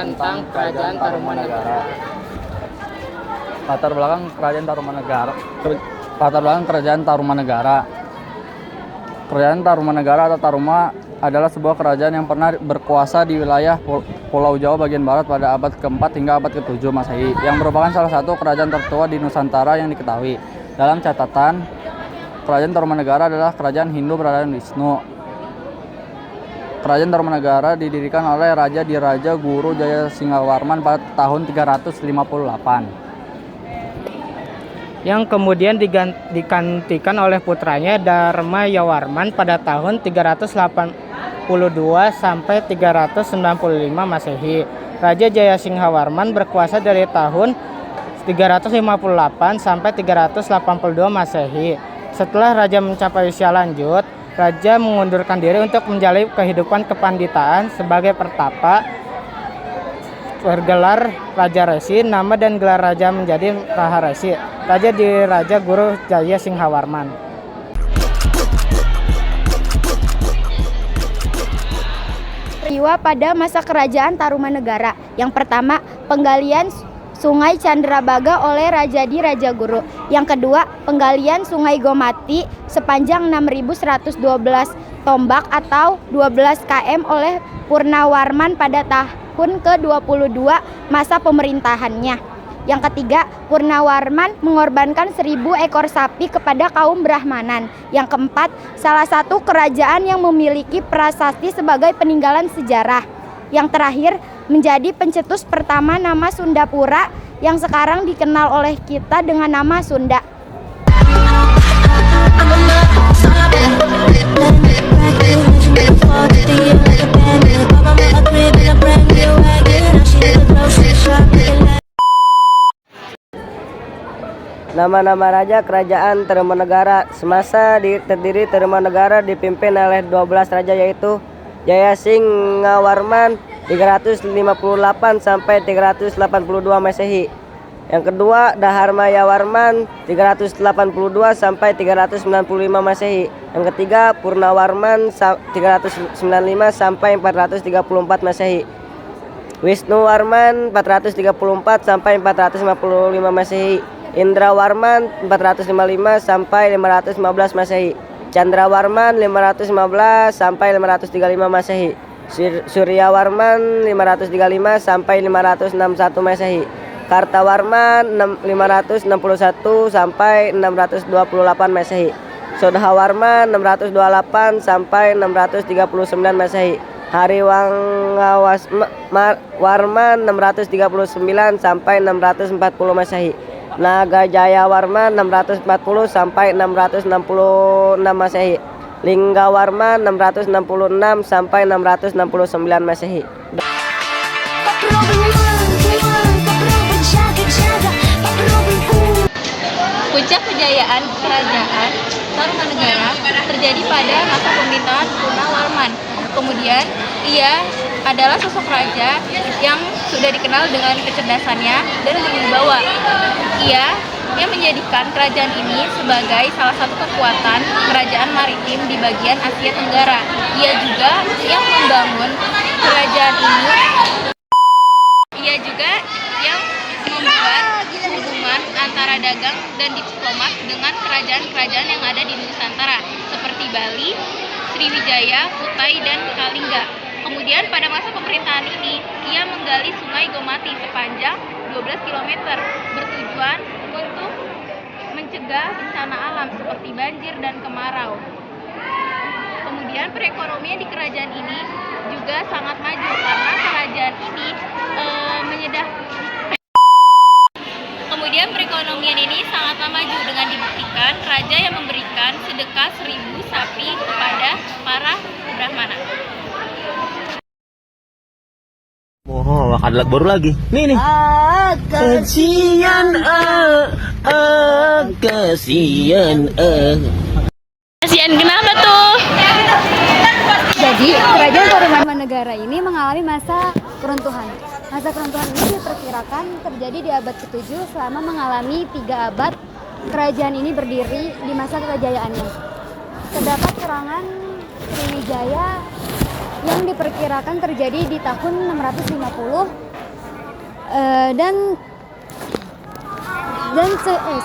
tentang Kerajaan Tarumanegara. Latar belakang Kerajaan Tarumanegara. Latar belakang Kerajaan Tarumanegara. Kerajaan Tarumanegara atau Taruma adalah sebuah kerajaan yang pernah berkuasa di wilayah Pulau Jawa bagian barat pada abad ke-4 hingga abad ke-7 Masehi, yang merupakan salah satu kerajaan tertua di Nusantara yang diketahui. Dalam catatan, Kerajaan Tarumanegara adalah kerajaan Hindu berada di Wisnu. Kerajaan Tarumanegara didirikan oleh Raja Diraja Guru Jaya Singhawarman pada tahun 358. Yang kemudian digantikan oleh putranya Dharma Yawarman pada tahun 382 sampai 395 Masehi. Raja Jaya Singhawarman berkuasa dari tahun 358 sampai 382 Masehi. Setelah raja mencapai usia lanjut, raja mengundurkan diri untuk menjalani kehidupan kepanditaan sebagai pertapa, bergelar Raja Resi, nama dan gelar raja menjadi Raharesi. Raja Diraja Guru Jaya Singhawarman. Peristiwa pada masa kerajaan Tarumanegara. Yang pertama, penggalian Sungai Candrabaga oleh Raja Diraja Guru. Yang kedua, penggalian Sungai Gomati sepanjang 6.112 tombak atau 12 km oleh Purnawarman pada tahun ke-22 masa pemerintahannya. Yang ketiga, Purnawarman mengorbankan 1.000 ekor sapi kepada kaum Brahmanan. Yang keempat, salah satu kerajaan yang memiliki prasasti sebagai peninggalan sejarah. Yang terakhir, menjadi pencetus pertama nama Sundapura yang sekarang dikenal oleh kita dengan nama Sunda. Nama-nama Raja Kerajaan Tarumanegara. Semasa terdiri Tarumanegara dipimpin oleh 12 raja, yaitu Jaya Singhawarman 358 sampai 382 Masehi. Yang kedua, Dharma Yawarman 382 sampai 395 Masehi. Yang ketiga, Purnawarman 395 sampai 434 Masehi. Wisnuwarman 434 sampai 455 Masehi. Indrawarman 455 sampai 515 Masehi. Candrawarman 515 sampai 535 Masehi. Suryawarman 535 sampai 561 Masehi. Kartawarman 561 sampai 628 Masehi. Sodhawarman 628 sampai 639 Masehi. Hariwangawarman 639 sampai 640 Masehi. Nagajayawarman 640 sampai 666 Masehi. Linggawarman 666 sampai 669 Masehi. Puncak kejayaan Kerajaan Tarumanegara terjadi pada masa pemerintahan Purnawarman. Kemudian ia adalah sosok raja yang sudah dikenal dengan kecerdasannya dan berwibawa. Ia menjadikan kerajaan ini sebagai salah satu kekuatan kerajaan maritim di bagian Asia Tenggara. Ia juga yang membangun kerajaan ini. Ia juga yang membuat hubungan antara dagang dan diplomat dengan kerajaan-kerajaan yang ada di Nusantara seperti Bali, Sriwijaya, Kutai, dan Kalingga. Kemudian pada masa pemerintahan ini, ia menggali Sungai Gomati sepanjang 12 km bertujuan untuk mencegah bencana alam seperti banjir dan kemarau. Kemudian perekonomian di kerajaan ini juga sangat maju karena kerajaan ini Kemudian perekonomian ini sangatlah maju dengan dibuktikan raja yang memberikan sedekah 1.000 sapi kepada para Brahmana. Oh, ada lagu baru lagi. Nih. Kasian Kasian kenapa tuh? Jadi, kerajaan Tarumanegara ini mengalami masa keruntuhan. Masa keruntuhan ini diperkirakan terjadi di abad ke-7 selama mengalami 3 abad kerajaan ini berdiri di masa kejayaannya. Terdapat serangan Sriwijaya yang diperkirakan terjadi di tahun 650 dan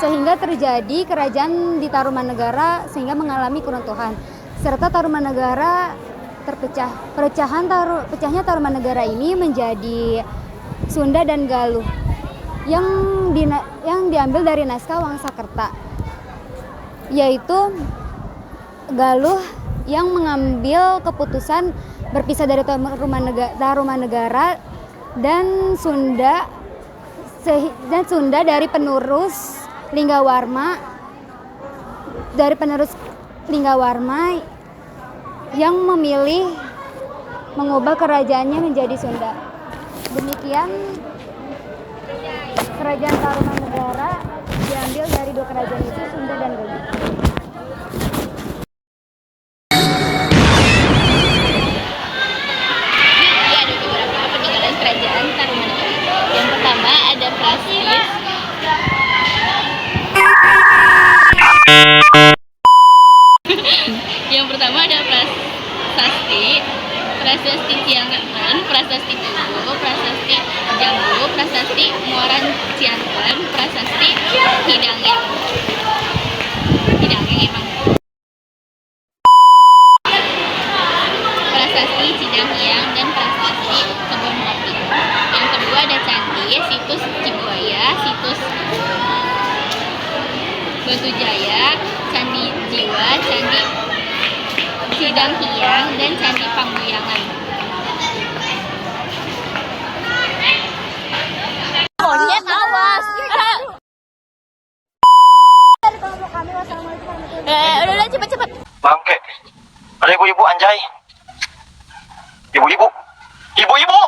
sehingga terjadi kerajaan di Tarumanegara sehingga mengalami keruntuhan serta Tarumanegara terpecah. Pecahnya Tarumanegara ini menjadi Sunda dan Galuh yang diambil dari naskah Wangsakerta, yaitu Galuh yang mengambil keputusan berpisah dari Tarumanegara dan Sunda dari penerus Linggawarma yang memilih mengubah kerajaannya menjadi Sunda. Demikian kerajaan Tarumanegara diambil dari dua kerajaan itu, Sunda dan Galuh. Ini ada beberapa peninggalan kerajaan Tarumanegara. Yang pertama ada Prastis. Yang pertama ada Prasasti Cianten, Prasasti Tugu, Prasasti Jambu, Prasasti Muaran Cianten, Prasasti Hidangyang emang. Prasasti Cidangyang dan Prasasti Kebun Kopi. Yang kedua ada candi, situs Cibuaya, situs Batu Jaya, Candi Jiwa, Candi Cidanghiang, dan Candi Pangbuyangan. Monyet awas. Udah cepet. Bangke. Ada ibu-ibu anjay. Ibu-ibu. Ibu-ibu.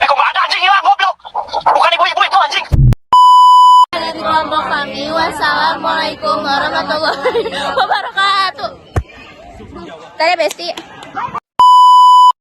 Kok nggak ada anjing hilang goblok. Bukan ibu-ibu itu anjing. Dari kelompok kami, wassalamualaikum warahmatullahi wabarakatuh. Tadi Besti.